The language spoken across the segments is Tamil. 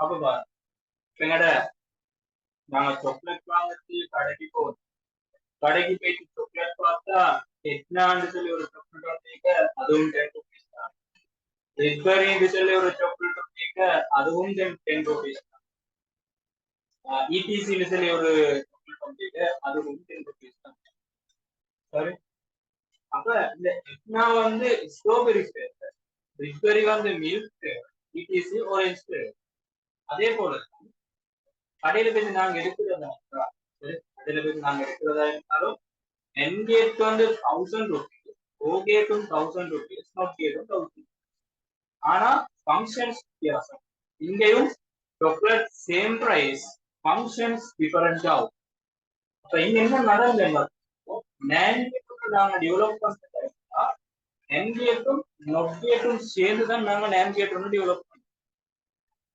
அப்ப பாருங்க எங்கட நாங்க சாக்லேட் வாங்கி கடைக்கு போவோம். கடைக்கு போயிட்டு சாக்லேட் பார்த்தா எட்னான்னு சொல்லி ஒரு சாக்லேட் வந்து அதுவும் 10 rupees தான். ரெட்பெரின்னு சொல்லி ஒரு சாக்லேட் வந்து அதுவும் 10 rupees தான். ETC சொல்லி ஒரு சாக்லேட் வந்து அதுவும் 10 rupees தான். சரி, அப்ப இந்த எட்னா வந்து ஸ்ட்ராபெரி ஃபிளேவர், ரெட்பெரி வந்து milk flavour, ETC orange flavour. அதே போல கடையில போய் நாங்க எடுக்கிறதா கடையில போய் நாங்க எடுக்கிறதா இருந்தாலும் என்கேட் வந்து 1000 rupees, ஓகேட்டும் 1000 rupees, நோட்கேட்டும் 1000. ஆனா ஃபங்க்ஷன்ஸ் வித்தியாசம். இங்கேயும் chocolate same price, functions different ஆகும். அப்ப இங்க என்ன நடந்தது? நேன்கேட்டும் நாங்க டெவலப் பண்றதா என்கேட்டும் நொட்கேட்டும் சேர்ந்து தான் நாங்க நேன்கேட் ஒன்று டெவலப் பண்ணோம்.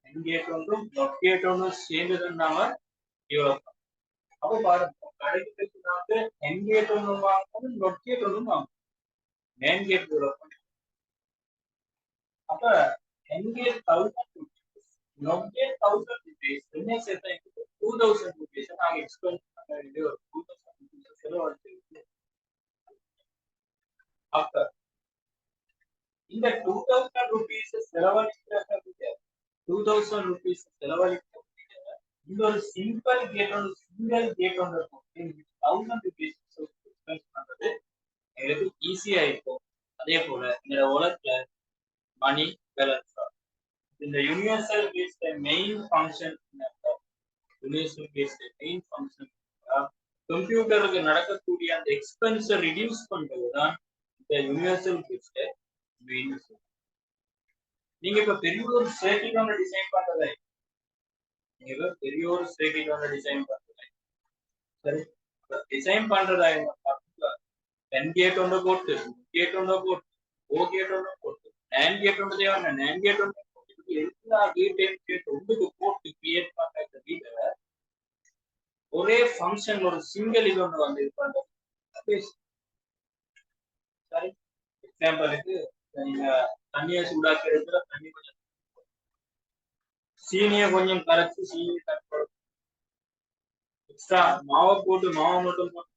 என்கேட் ஒன்றும் நொட்கேட் ஒன்றும் சேர்ந்து தான் நாங்க டெவலப் பண்ணோம். அப்ப பாருங்க கடைக்கு பேசினாக்க என்கேட் ஒன்று வாங்கணும், நொட்கேட் ஒன்று வாங்கணும். நேன்கேட் டெவலப் பண்ணி அப்ப என்கேட் 1000 rupees, நொட்கேட் 1000 rupees, என்ன சேர்த்தா 2000 rupees நாங்க எக்ஸ்பென்ஸ் பண்ண வேண்டிய ஒரு 2000 rupees செலவழிச்சு. அப்ப இந்த 2000 rupees செலவழிக்கிறத 2000 rupees செலவழிக்க இந்த ஒரு சிம்பிள் கேட் ஒன்று, சிங்கிள் கேட் ஒன்று இருக்கும். 1000 rupees எக்ஸ்பென்ஸ் பண்றது எங்களுக்கு ஈஸியா இருக்கும். அதே போல இந்த உலகத்துல மணி பேலன்ஸ் இந்த universal gates main function. Universal gates main function கம்ப்யூட்டருக்கு நடக்கக்கூடிய அந்த எக்ஸ்பென்ஸை ரிடியூஸ் பண்றது தான் இந்த யூனிவர்சல் கேட்ஸ் மெயின். நீங்க இப்ப பெரிய ஒரு சர்க்கிட் ஒன்று டிசைன் பண்றதை பெரிய ஒரு சர்க்கிட் ஒன்று டிசைன் பண்றதை சரி டிசைன் பண்றதா என் கேட் ஒன்று போட்டு, கேட் ஒன்று போட்டு, ஓ கேட் ஒன்று போட்டு, நேன் கேட் ஒன்று தேவை, நேன் கேட் ஒன்று போட்டு, எல்லா கேட்டையும் கேட் ஒன்றுக்கு போட்டு கிரியேட் பண்ற வீட்டை ஒரே ஃபங்க்ஷன் ஒரு சிங்கிள் இது ஒன்று வந்து இது பண்றது. சரி, எக்ஸாம்பிளுக்கு நீங்க தண்ணியை சூடாக்கி எடுக்கிற தண்ணி கொஞ்சம் சீனியை கொஞ்சம் கரைச்சி சீனி எக்ஸ்ட்ரா மாவை போட்டு மாவை மட்டும் போட்டு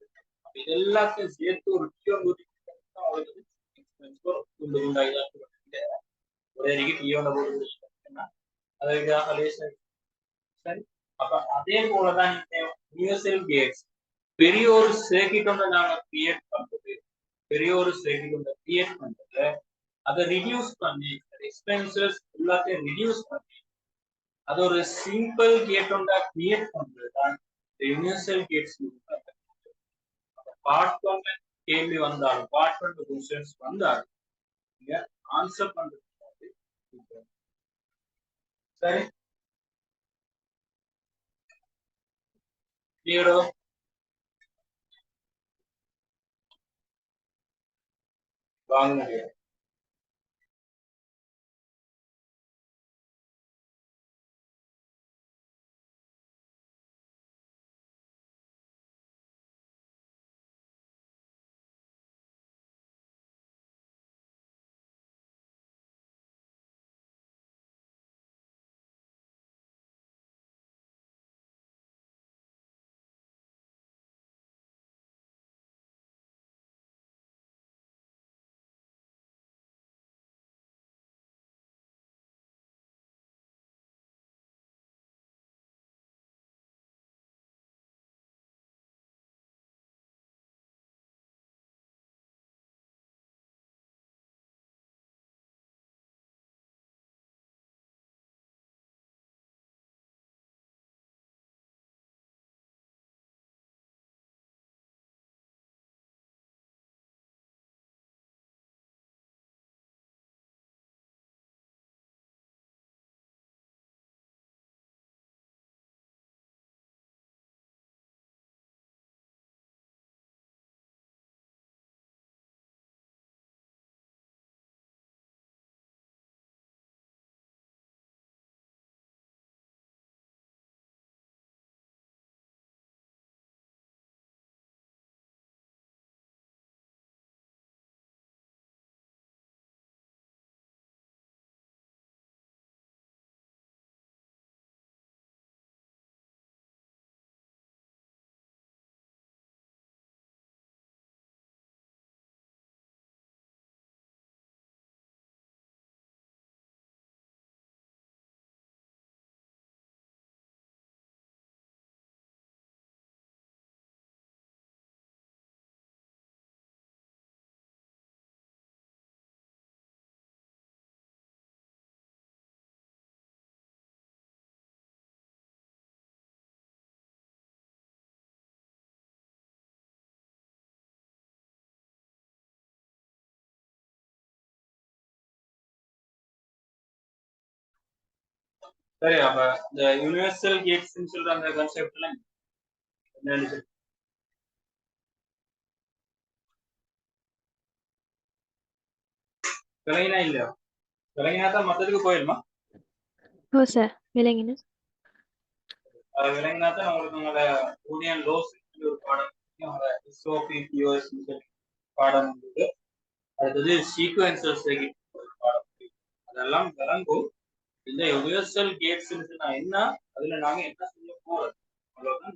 இது எல்லாத்தையும் சேர்த்து ஒரு டீ ஊற்றி அதே போலதான் யூனிவர்சல் கேட்ஸ் பெரிய ஒரு சர்க்கிட் ஒன்று நாங்க கிரியேட் பண்றது, பெரிய ஒரு சர்க்கிட் ஒன்று கிரியேட் பண்றது, அதை ரிடியூஸ் பண்ணி எக்ஸ்பென்சஸ் எல்லாத்தையும் ரிடியூஸ் பண்ணி அது ஒரு சிம்பிள் கேட் ஒன்றா கிரியேட் பண்றதுதான் யூனிவர்சல் கேட்ஸ். பார்ட் ஒன் கேள்வி வந்தாலும், பார்ட் ஒன் கொஸ்டின்ஸ் வந்தாலும் நீங்க ஆன்சர் பண்றது சரி. கிளியரோ? வாங்க முடியும். சரி அப்ப இந்த யூனிவர்சல் கேட்ஸ் சொல்ற அந்த கான்செப்ட்ல என்ன விளங்கினா இல்லையா? விளங்கினா தான் மத்ததுக்கு போயிடுமா? ஓ சார் விளங்கின. விளங்கினா தான் உங்களுக்கு உங்களோட யூனியன் லோஸ் ஒரு பாடம், எஸ்ஓபிபிஓஎஸ் பாடம் வந்து அடுத்தது சீக்வென்சஸ் ஒரு பாடம், அதெல்லாம் விளங்கும். இந்த யூனிவர்சல் கேட்ஸ் என்ன, அதுல நாங்க என்ன செய்ய போறோம் அவ்வளவுதான்.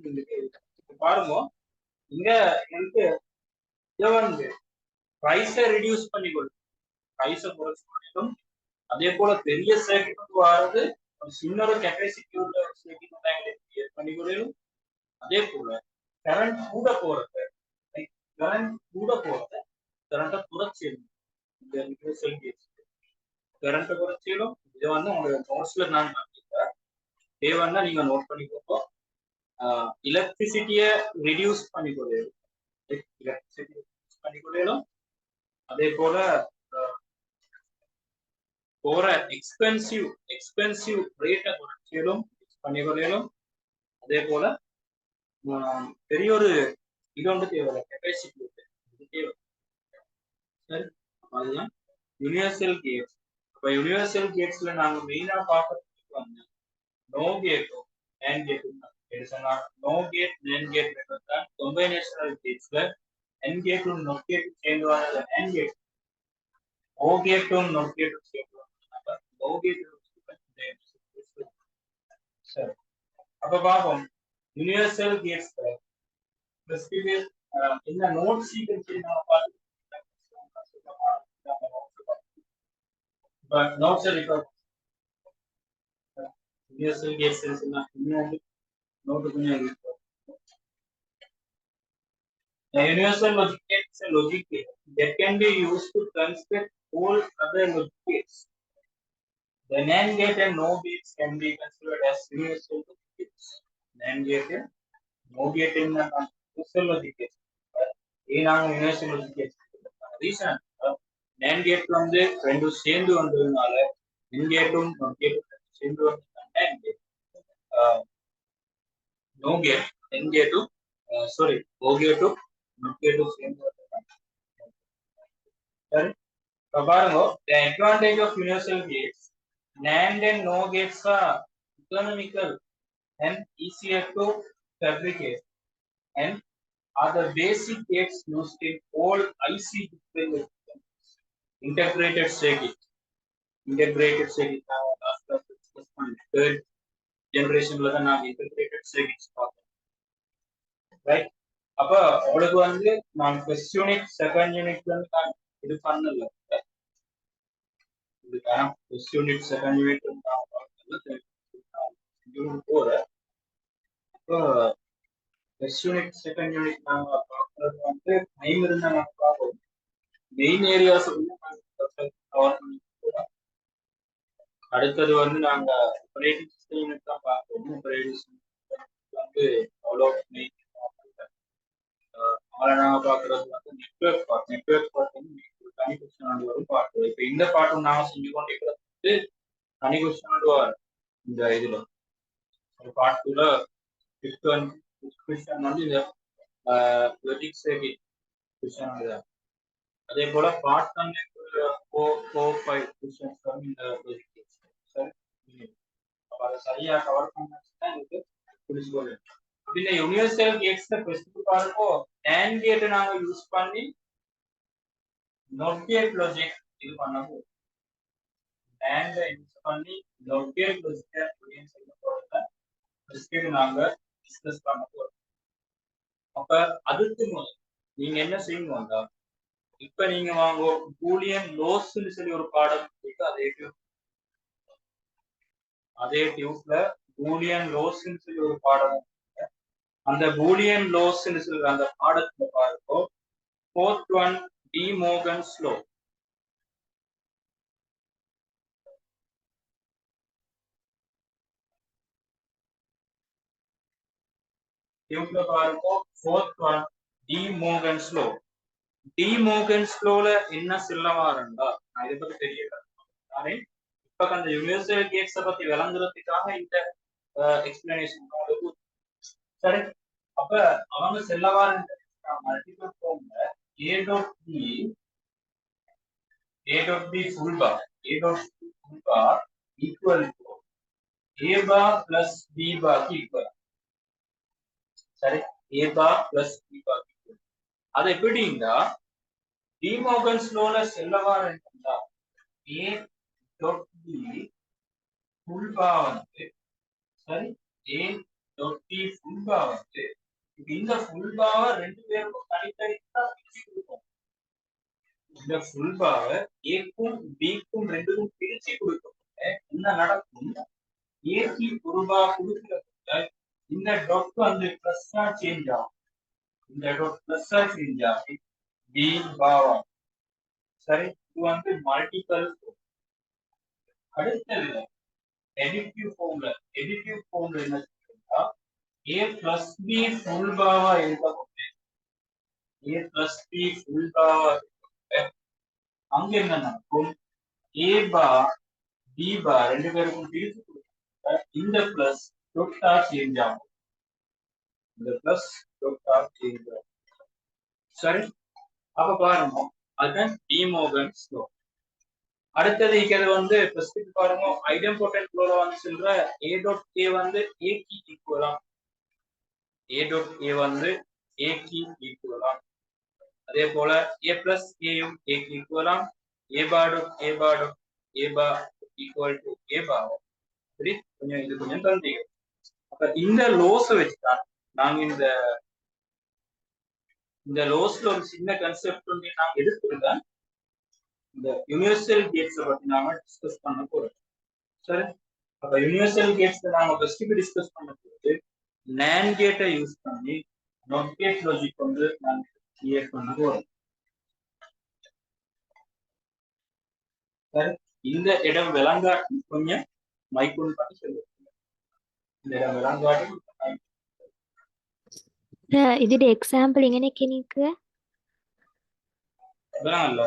பாருங்க இங்க எனக்கு இதை வந்து பிரைஸை ரெடியூஸ் பண்ணிக்கொள்ளும், பிரைஸை குறைச்சு பண்ணிடும். அதே போல பெரிய சர்க்கிட் வாரது சின்ன ஒரு கெப்பாசிட்டி உள்ள சர்க்கிட் எங்களுக்கு கிரியேட் பண்ணிக்கொள்ளும். அதே போல கரண்ட் கூட போறது, கரண்ட்டை குறைச்சிடும். இந்த யூனிவர்சல் கேட்ஸ் கரண்ட்டை குறைச்சிடும். இதை வந்து உங்களோட நோட்ஸ்ல நான் காட்டிக்கிறேன், தேவைன்னா நீங்க நோட் பண்ணிக்கோங்க. எலக்ட்ரிசிட்டியை ரிடியூஸ் பண்ணிக்கொள்ளும், அதே போல போற எக்ஸ்பென்சிவ் ரேட்டை குறைச்சிடும் பண்ணிக்கொள்ளும். அதே போல பெரிய ஒரு இது வந்து தேவை, கெப்பாசிட்டி தேவை. சரி, அதுதான் யூனிவர்சல் கேட்ஸ். அப்ப யூனிவர்சல் கேட்ஸ்ல நாங்க மெயினா பார்க்கறதுக்கு வந்து நோ கேட்டும் நேண்ட் கேட்டும் தான். நோ கேட் நேண்ட் கேட் தான் காம்பினேஷனல் கேட்ஸ்ல என் கேட்டும் நோ கேட்டும் சேர்ந்து வர நேண்ட் கேட், ஓ கேட்டும் நோ கேட்டும் சேர்ந்து வர நோ கேட்டும். சரி, அப்ப பார்ப்போம் யூனிவர்சல் கேட்ஸ் என்ன நோட் சீக்வென்ஸ் நம்ம பார்த்து நோட்ஸ் ரிஃபர் universal gates இருக்குன்னா இன்னொரு நோட் கொஞ்சம் இருக்கு. The universal logic gate is a logic gate that can be used to construct all other logic gates. The NAND gate and NOR gates can be considered as universal logic gates. NAND gate and NOR gate in the universal logic gates. Universal logic gates. Reason NAND gate வந்து ரெண்டு சேர்ந்து வந்ததுனால NAND கேட்டும் NOR கேட்டும் சேர்ந்து வந்ததுனால NAND gate. No gate, N gate to sorry, O gate to no gate to same. Sorry, the advantage of universal gates, NAND and NO gates are economical and easier to fabricate and are the basic gates used in all IC display integrated circuit. Integrated circuit last class discuss பண்ணி third generation ல தான் நாங்க integrated circuits பார்த்தோம். ரைட், அப்ப உங்களுக்கு வந்து நான் ஃபர்ஸ்ட் யூனிட் செகண்ட் யூனிட்ல இருந்து நான் இது பண்ணல, இதுக்கான ஃபர்ஸ்ட் யூனிட் செகண்ட் யூனிட் போறேன். இப்போ ஃபர்ஸ்ட் யூனிட் செகண்ட் யூனிட் நாங்க பார்க்கறது வந்து டைம் இருந்தா நாங்க பார்ப்போம். மெயின் ஏரியாஸ் வந்து கவர் பண்ணி போறோம். அடுத்தது வந்து நாங்க ஆப்பரேட்டிங் சிஸ்டம் யூனிட் தான் பார்ப்போம். ஆப்பரேட்டிங் சிஸ்டம் வந்து அவ்வளோ மெயின் நாங்க பாக்குறது வந்து நெட்வொர்க் பார்ட் வந்து தனி கொஸ்டின் வரும் பார்ட். இப்ப இந்த பாட்டும் நாம செஞ்சு கொண்டிருக்கிறது தனி கொஸ்டின் வரும். இந்த இதுல பார்ட் 2ல கொஸ்டின் வந்து இந்த லாஜிக் சர்க்யூட் கொஸ்டின் வந்து, அதே போல பார்ட் 4-5 கொஸ்டின்ஸ் வந்து இந்த லாஜிக். சரி, அப்ப அதை சரியா கவர் பண்ணா எனக்கு புரிஞ்சுக்கொள்ள. இந்த யூனிவர்சல் கேட்ஸ் ஃபர்ஸ்ட் பாருங்க, NAND கேட் நாங்க யூஸ் பண்ணி NOT கேட் லாஜிக் இது பண்ணப்போ NAND யூஸ் பண்ணி NOT கேட் லாஜிக் அப்படினு சொல்ல போறத ஃபர்ஸ்ட் நாங்க டிஸ்கஸ் பண்ண போறோம். அப்ப அதுக்கு நீங்க என்ன செய்யணும்னா, இப்ப நீங்க வாங்க பூலியன் லோஸ்னு சொல்லி ஒரு பாடம் இருக்கு, அதே டியூப்ல பூலியன் லோஸ்னு சொல்லி ஒரு பாடம், அந்த பூலியன் லோஸ்னு சொல்ற அந்த பாடத்துல பாருங்க, fourth one De Morgan's law. டியூப்ல பாருங்க fourth one De Morgan's law. De Morgan's lawல என்ன சொல்ல வரேன்டா, நான் இதை பத்தி தெரியல. இப்ப அந்த யூனிவர்சல் கேட்ஸ பத்தி விளங்குறதுக்காக இந்த எக்ஸ்பிளனேஷன் சரி. அப்ப அவங்க செல்லவாறு மல்டிபிள் ஃபார்ம்ல a dot b full bar equal to a bar plus b bar equal. சரி, a bar plus b bar equal. அது எப்படின்னா டி மார்கன்ஸ் லோல செல்லவாறு இருந்தா a dot b full bar வந்து சரி a dot b full bar வந்து இந்த full bar ரெண்டு பேருக்கும் தனித்தனியா பிரிச்சு கொடுக்கும். இந்த full bar a-க்கும் b-க்கும் ரெண்டுக்கும் பிரிச்சு கொடுக்கும். என்ன நடக்கும்? a-க்கு ஒரு bar கொடுக்கிறப்ப இந்த dot வந்து பிளஸ்ஸா சேஞ்ச் ஆகும். இந்த dot பிளஸ்ஸா சேஞ்ச் ஆகி b bar சரி, இது வந்து மல்டிபிள். அடுத்தது additive formula என்ன சொல்றா? a plus b full bar எழுதப்போகுது. a plus b full bar அங்க என்ன நடக்கும்? a bar b bar ரெண்டு பேருக்கும் பிரிச்சு கொடுத்தா இந்த பிளஸ் டொட்டா சேஞ்ச் ஆகும். இந்த பிளஸ் டொட்டா சேஞ்ச் ஆகும். சரி, அப்ப பாருங்க அதுதான் டி மார்கன்ஸ் லா. அடுத்தது இங்க வந்து ஸ்பெசிஃபிக் பாருங்க ஐடெம்போடென்ட் லோல வந்து சொல்ற a dot a வந்து a க்கு ஈக்குவலா a dot a வந்து a க்கு ஈக்குவலா. அதே போல a plus a யும் a க்கு ஈக்குவலா. a bar equal to a bar. சரி, கொஞ்சம் இது கொஞ்சம் தந்திங்க. அப்ப இந்த லோஸ் வச்சுதான் நாங்க இந்த லோஸ்ல ஒரு சின்ன கான்செப்ட் வந்து நாங்க எடுத்துருந்தேன். இந்த யூனிவர்சல் கேட்ஸ் பத்தி நாம டிஸ்கஸ் பண்ண போறோம். சரி, அப்ப யூனிவர்சல் கேட்ஸ் நாம ஃபர்ஸ்ட் டிஸ்கஸ் பண்ண போறது NAND கேட்டை யூஸ் பண்ணி நாட் கேட் லாஜிக் வந்து நாம கிரியேட் பண்ண போறோம். சரி, இந்த இடம் விளங்காட்டி கொஞ்சம் மைக் பண்ணி சொல்லுங்க. இந்த இடம் விளங்காட்டி ഇതിന്റെ എക്സാമ്പിൾ എങ്ങനെയൊക്കെ നീക്കുക? விளங்கல.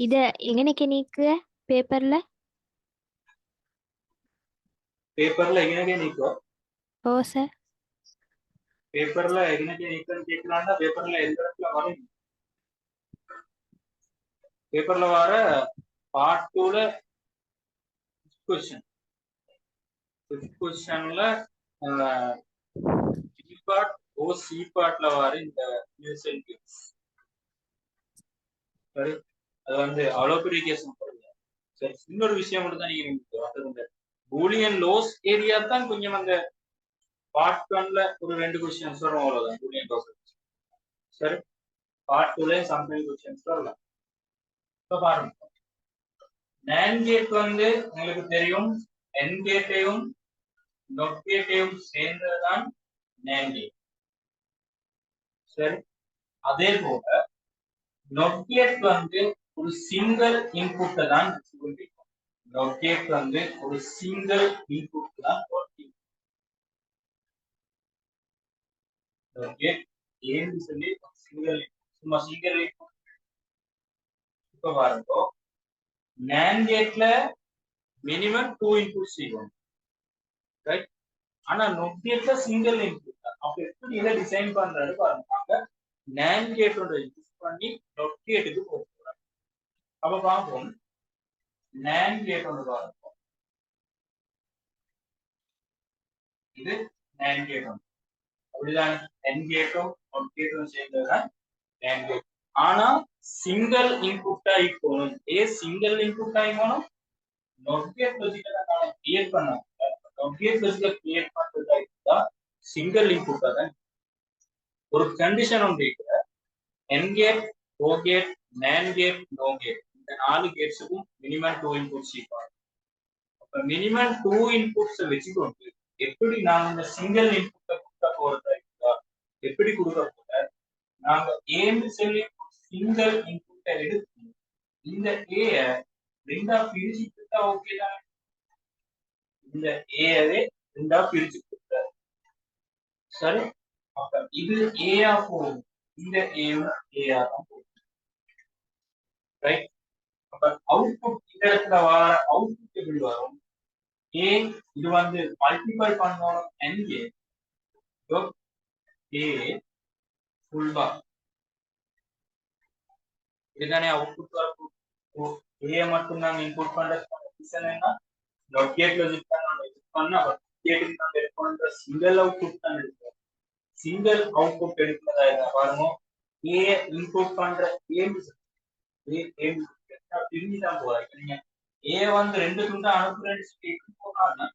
ഇത് എങ്ങനെയൊക്കെ നീക്കുക പേപ്പറില്? பேப்பர்ல எங்கனே நீக்கோ? ஓ சார். பேப்பர்ல எங்கனே நீக்கன்னு கேக்குறாங்க. பேப்பர்ல எந்த இடத்துல வரும்? பேப்பர்ல வர part 2ல क्वेश्चनல be part O C பார்ட்ல வர இந்த யூனிவர்சல் கேட்ஸ். சரி, அது வந்து அவ்வளவு பெரிய கேஸ் பண்ணுங்க. சரி, இன்னொரு விஷயம் மட்டும் தான் நீங்க பூலியன் லோஸ் ஏரியா தான் கொஞ்சம் அந்த பார்ட் 1ல ஒரு ரெண்டு क्वेश्चंस வரும், அவ்வளவுதான் பூலியன் லோஸ். சரி, பார்ட் 2ல சம்டைம் क्वेश्चंस வரலாம். இப்ப பாருங்க, NAND கேட் வந்து உங்களுக்கு தெரியும் N கேட்டையும் NOT கேட்டையும் சேர்ந்ததுதான் NAND கேட். சரி, அதே போல NOT கேட் வந்து ஒரு சிங்கிள் இன்புட் தான் சொல்லிருக்கோம். NOT கேட் வந்து ஒரு சிங்கிள் இன்புட் தான் ஒர்க்கிங். NOT கேட் ஏன்னு சொல்லி சிங்கிள் சும்மா சிங்கிள் இன்புட். இப்ப பாருங்க, NAND கேட்ல மினிமம் 2 இன்புட்ஸ் இருக்கும். ரைட், ஆனா NOT கேட்ல சிங்கிள் இன்புட். அப்ப எப்படி இத டிசைன் பண்றது பாருங்க. NAND கேட்டோட யூஸ் பண்ணி NOT கேட்டுக்கு போறோம். அப்ப பாப்போம் NAND கேட்டோட பாருங்க. இது NAND கேட். அப்படிதான் N கேட்டும் NOT கேட்டும் சேர்ந்ததுதான் NAND கேட். ஆனா சிங்கிள் இன்புட்டா இருக்கணும். சிங்கிள் இன்புட்டா இருக்கணும். NOT கேட் லாஜிக்கல நான் கிரியேட் பண்ணேன். NOT கேட் லாஜிக்கல கிரியேட் பண்றதா இருந்தா சிங்கிள் இன்புட்டா தான். ஒரு கண்டிஷன் ஒன்று இருக்கு. N gate, O gate, NAND gate, NO gate இந்த 4 கேட்ஸ்க்கும் மினிமம் 2 இன்புட்ஸ் இருக்கும். அப்ப மினிமம் 2 இன்புட்ஸ் வச்சுக்கொண்டு எப்படி நாங்க இந்த சிங்கிள் இன்புட்டை கொடுக்க போறதா இருந்தா எப்படி கொடுக்க போற, நாங்க ஏன்னு சொல்லி சிங்கிள் இன்புட்டை எடுத்து இந்த ஏ ரெண்டா பிரிச்சுட்டா ஓகே தான். இந்த ஏவே ரெண்டா பிரிச்சு கொடுத்த. சரி, அப்ப இது ஏயா போகும், இந்த ஏவும் ஏயா தான் போகும். ரைட், அப்ப அவுட்புட் இடத்துல வர அவுட்புட் எப்படி வரும் ஏ இது வந்து மல்டிபிள் பண்ணணும் என்ஏ ஏ ஃபுல் பார் இதுதானே அவுட்புட் வரும் ஏ மட்டும் நாங்க இன்புட் பண்ற ரீசன் என்ன டாட் கேட் லாஜிக் தான் நாங்க யூஸ் பண்ணா கேட்டுக்கு நாங்க எடுக்கணும்ன்ற சிங்கிள் அவுட்புட் தான் எடுக்கிறோம் சிங்கிள் அவுட்புட் எடுக்கிறதா இருந்தா பாருங்க ஏ இன்புட் பண்ற பிரிஞ்சு தான் போறாங்க நீங்க ஏ வந்து ரெண்டு துண்டா அனுப்புறேன்னு சொல்லி போனாங்கன்னா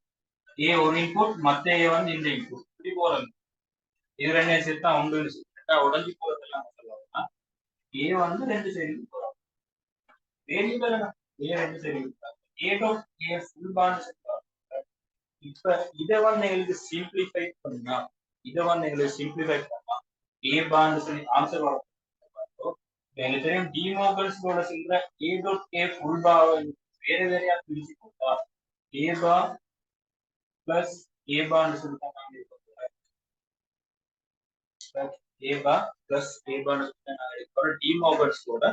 ஏ ஒரு இன்புட் மத்த ஏ வந்து இந்த இன்புட் இப்படி போறாங்க இது ரெண்டு சேர்த்தா ஒன்று சேர்த்தா உடஞ்சி போறதெல்லாம் சொல்லலாம் ஏ வந்து ரெண்டு சைடு போறாங்க வேரியபிள் ஏ ரெண்டு side A dot A full bar இப்ப இதை வந்து எங்களுக்கு சிம்பிளிஃபை பண்ணா ஏ பார் சொல்லி ஆன்சர் வரும் எனக்கு தெரியும் டிமோகல்ஸோட சொல்ற ஏ டாட் ஏ ஃபுல் பார் வேற வேறையா பிரிச்சு போட்டா ஏ பார் பிளஸ் ஏ பார் சொல்லிட்டாங்க ஏ பார் பிளஸ் ஏ பார் சொல்லிட்டாங்க டிமோகல்ஸோட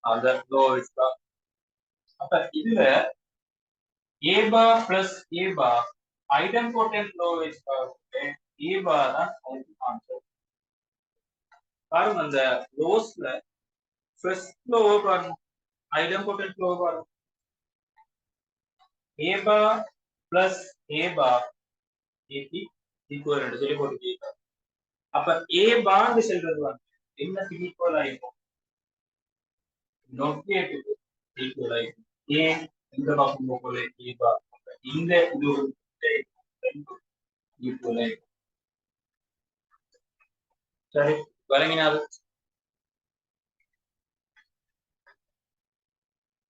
அந்த லோ இருக்கா அப்ப இதுல ஏ bar plus A bar ஐடெம்போட்டன்ட் low ஏ பார் தான் ஆன்சர் பாருங்க அந்த லோஸ்ல ஃபர்ஸ்ட் லோ பாருங்க ஐடெம்போட்டன்ட் லோ பாருங்க a bar plus a bar AB equal ரெண்டு சொல்லி போட்டுக்கீங்க அப்ப a bar சொல்றது வந்து என்ன ஈக்குவல் ஆயிடும் நோக்கியேட்டுக்கு ஈக்குவல் ஆயிடும் a இந்த பக்கம் போகல a bar இந்த இது ஒரு ஈக்குவல் ஆயிடும் சரி வழங்கினாது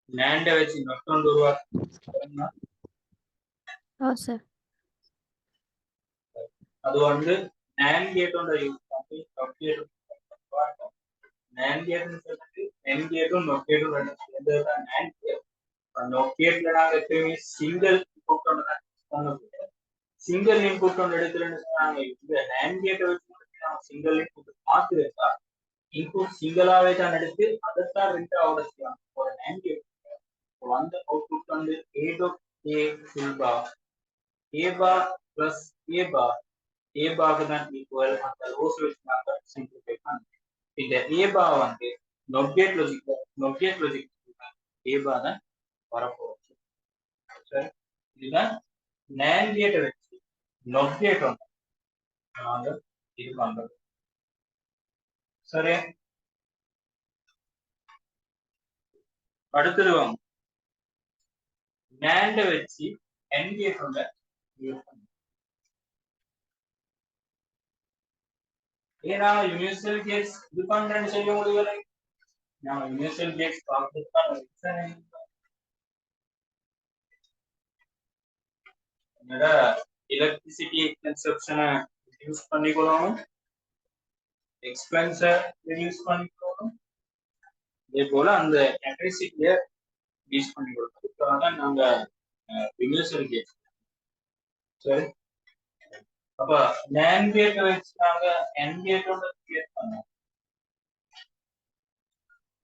லேண்ட வச்சு நொட்டொண்டு உருவாக்க ஓ சார் அது வந்து NAND கேட்டோட யூஸ் பண்ணி நொக்கேட் NAND கேட்னு சொல்லிட்டு NAND கேட்டும் நொக்கேட்டும் ரெண்டு சேர்ந்ததுதான் NAND கேட் நொக்கேட்ல நாங்க எப்பயுமே சிங்கிள் இன்புட் ஒன்று தான் யூஸ் பண்ண சிங்கிள் இன்புட் ஒன்று எடுக்கிறேன்னு சொன்னாங்க இந்த NAND கேட்டை வச்சு நம்ம சிங்கிள் இன்புட் மாத்திருந்தா இன்புட் சிங்கிளாவே தான் எடுத்து அதைத்தான் ரெண்டாவோட செய்யலாம் ஒரு NAND கேட் அந்த அவுட்புட் வந்து a dot a full bar a bar plus a bar தான் ஈக்குவல் அந்த ரோஸ் வச்சு நாங்க சிம்பிளிஃபை பண்ணோம் இந்த a bar வந்து not gate logic a bar தான் வரப்போகுது சரி இதுதான் NAND கேட் வச்சு not gate வந்து நாங்க இது பண்றோம் சரி அடுத்தது வாங்க NAND வச்சு AND கேட் வந்து ஏன்னா யூனிவர்சல் கேட்ஸ் இது பண்றேன்னு சொல்ல முடியல நான் யூனிவர்சல் கேட்ஸ் பார்த்துதான் என்னடா எலக்ட்ரிசிட்டி கன்சப்ஷனை ரிடியூஸ் பண்ணிக்கணும் எக்ஸ்பென்ஸை ரிடியூஸ் பண்ணிக்கணும் இதே போல அந்த எலக்ட்ரிசிட்டியை ரிடியூஸ் பண்ணிக்கணும் அதுக்காக நாங்க யூனிவர்சல் கேட்ஸ் சரி அப்ப NAND கேட் வச்சு நாங்க AND கேட்டோட கிரியேட் பண்ணோம்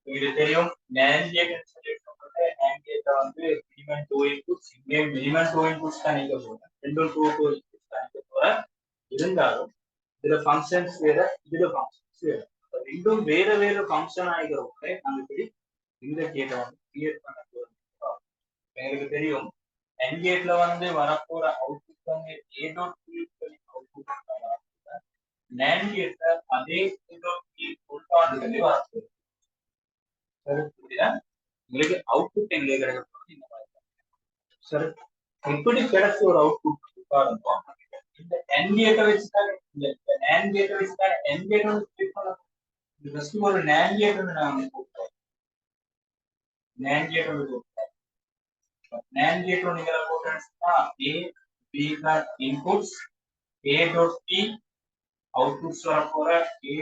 உங்களுக்கு தெரியும் NAND கேட் சொல்லிட்டு NAND கேட் வந்து மினிமம் 2 இன்புட்ஸ் இங்கே மினிமம் 2 இன்புட்ஸ் தான் நீங்க போறேன் ரெண்டும் 2 இன்புட்ஸ் தான் நீங்க போறேன் இருந்தாலும் இதுல ஃபங்க்ஷன்ஸ் வேற இதுல ஃபங்க்ஷன்ஸ் வேற ரெண்டும் வேற வேற ஃபங்க்ஷன் ஆகிக்கிறவங்க நாங்க இப்படி இந்த கேட்டை வந்து கிரியேட் பண்ண போறோம் எங்களுக்கு தெரியும் AND கேட்ல வந்து வரப்போற அவுட்புட் வந்து a dot b output NAND கேட்ல அதே a டாட் b உட்கார்ந்து வரப்போகுது சரி புரியுதா உங்களுக்கு அவுட்புட் எங்க கிடைக்கும் இந்த மாதிரி சரி இப்படி கிடைச்ச ஒரு அவுட்புட் பாருங்க இந்த AND கேட்டை வச்சு தான் இந்த NAND கேட்டை வச்சு தான் AND கேட் வந்து கிளிக் பண்ணலாம் ஃபர்ஸ்ட் ஒரு NAND கேட் வந்து நான் போடுறேன் NAND கேட் வந்து போடுறேன் NAND கேட் வந்து நீங்க போட்டீங்கன்னா a b தான் inputs a dot b outputs வரப்போற a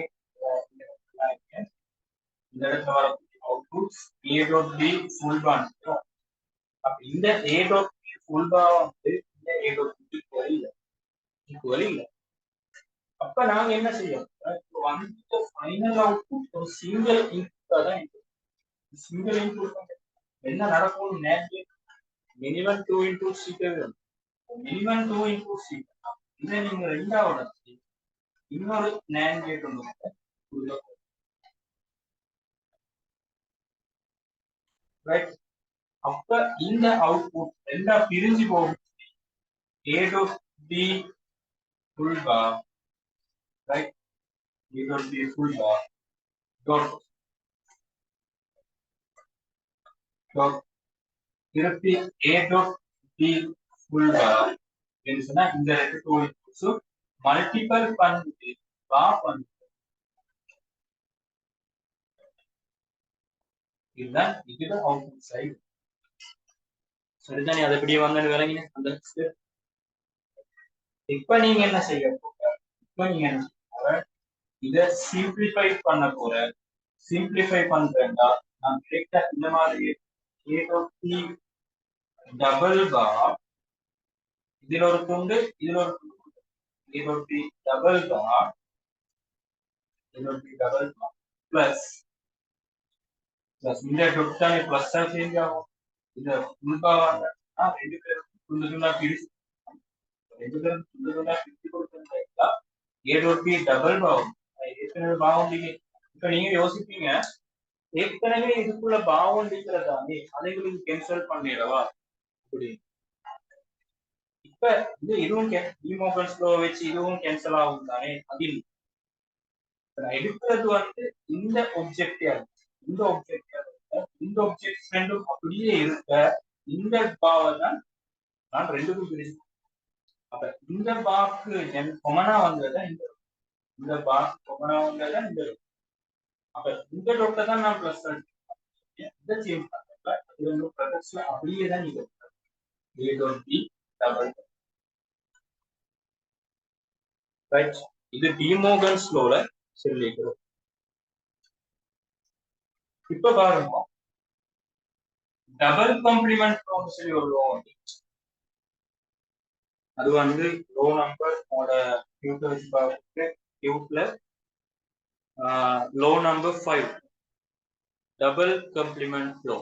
இந்த இடத்துல வர outputs a dot b full bar அப்ப இந்த a dot b full bar வந்து இந்த a dot b ஈக்குவல் இல்ல அப்ப நாங்க என்ன செய்யணும் இப்போ வந்து ஃபைனல் அவுட்புட் ஒரு சிங்கிள் இன்புட்டா தான் சிங்கிள் இன்புட் என்ன நடக்கும் மினிமம் 2 into c வரும் மினிமம் 2 into c இதை நீங்க ரெண்டாவது இன்னொரு நேண்ட் கேட் ஒன்று ரைட் அப்ப இந்த அவுட்புட் ரெண்டா பிரிஞ்சு போகும் a dot b full bar right a dot b full bar dot dot திருப்பி a dot b full bar என்று சொன்னா இந்த ரெண்டு டூ இன்புட்ஸ் மல்டிபிள் பண்ணிட்டு பார் பண்ணி இதுதான் அவுட்புட் சைடு சரிதானே அதை அப்படியே வந்து விளங்கின அந்த ஸ்டெப் இப்ப நீங்க என்ன செய்ய போற இப்ப நீங்க என்ன செய்ய போற இத சிம்பிளிஃபை பண்ண போற சிம்பிளிஃபை பண்றேன்டா நான் டைரக்டா இந்த மாதிரி a dot b double bar இதுல ஒரு துண்டு இதுல ஒரு துண்டு a dot b double bar a dot b double bar plus இந்த டொட்டானே பிளஸ் சேஞ்ச் ஆகும் இந்த ஃபுல் பார் ரெண்டு பேரும் துண்டு துண்டா பிரிச்சு ரெண்டு பேரும் துண்டு துண்டா பிரிச்சு கொடுத்தா a dot b double bar ஏற்கனவே பாவுண்டிங் இப்ப நீங்க யோசிப்பீங்க ஏற்கனவே இதுக்குள்ள பாவுண்டிங்கிறதானே அதை உங்களுக்கு கேன்சல் பண்ணிடவா அப்படி இப்ப இதுவும் டிமோகன்ஸ் லோ வச்சு இதுவும் கேன்சல் ஆகும் தானே அதில் எடுக்கிறது வந்து இந்த ஒப்ஜெக்டிவ் இந்த ஒப்ஜெக்ட் ரெண்டும் அப்படியே இருக்க இந்த பாவை தான் நான் ரெண்டுக்கும் பிரிச்சு அப்ப இந்த பாக்கு கொமனா வந்ததான் இந்த பாக்கு கொமனா வந்ததான் இந்த அப்ப இந்த டொட்டை தான் நான் பிளஸ் இதை சேஞ்ச் பண்றேன் இது வந்து ப்ரொடக்ட்ஸ்ல அப்படியே தான் நீங்க a dot b double right இது டிமோகன்ஸ் லோல சொல்லிக்கிறோம் இப்ப பாருங்க டபுள் காம்ப்ளிமெண்ட் லோன்னு சொல்லி ஒரு லோ அது வந்து லோ நம்பர் கியூட்ல வச்சு பார்த்து கியூட்ல law number 5 double complement law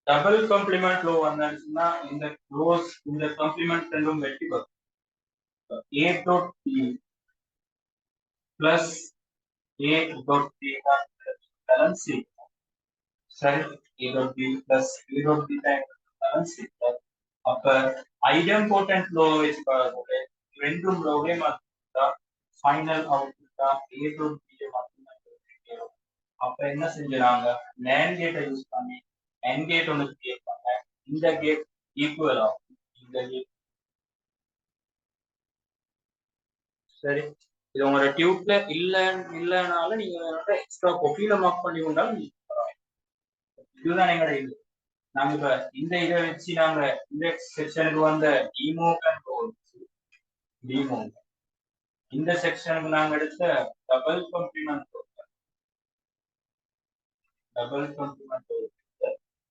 double complement law வந்தாச்சுன்னா இந்த ரோஸ் இந்த காம்ப்ளிமெண்ட் ரெண்டும் வெட்டி வரும் a dot b plus a dot b balance சரி a dot b plus a dot b balance அப்ப ஐடெம்போட்டன்ட் லோ வச்சு பார்க்கும்போது ரெண்டும் லோவே மாத்திட்டா ஃபைனல் அவுட்புட் தான் a dot b மாத்தினா அப்ப என்ன செஞ்சாங்க NAND கேட்டை யூஸ் பண்ணி AND கேட் ஒன்று கிரியேட் பண்ண இந்த கேட் ஈக்குவல் ஆகும் இந்த கேட் சரி இது உங்களோட டியூப்ல இல்லனால நீங்க எக்ஸ்ட்ரா காப்பியில மார்க் பண்ணி கொண்டாலும் இதுதான் எங்களோட இது நாங்க இப்ப இந்த இதை வச்சு நாங்க இந்த செக்ஷனுக்கு வந்த டிமோ இந்த செக்ஷனுக்கு நாங்க எடுத்த டபுள் காம்ப்ளிமெண்ட்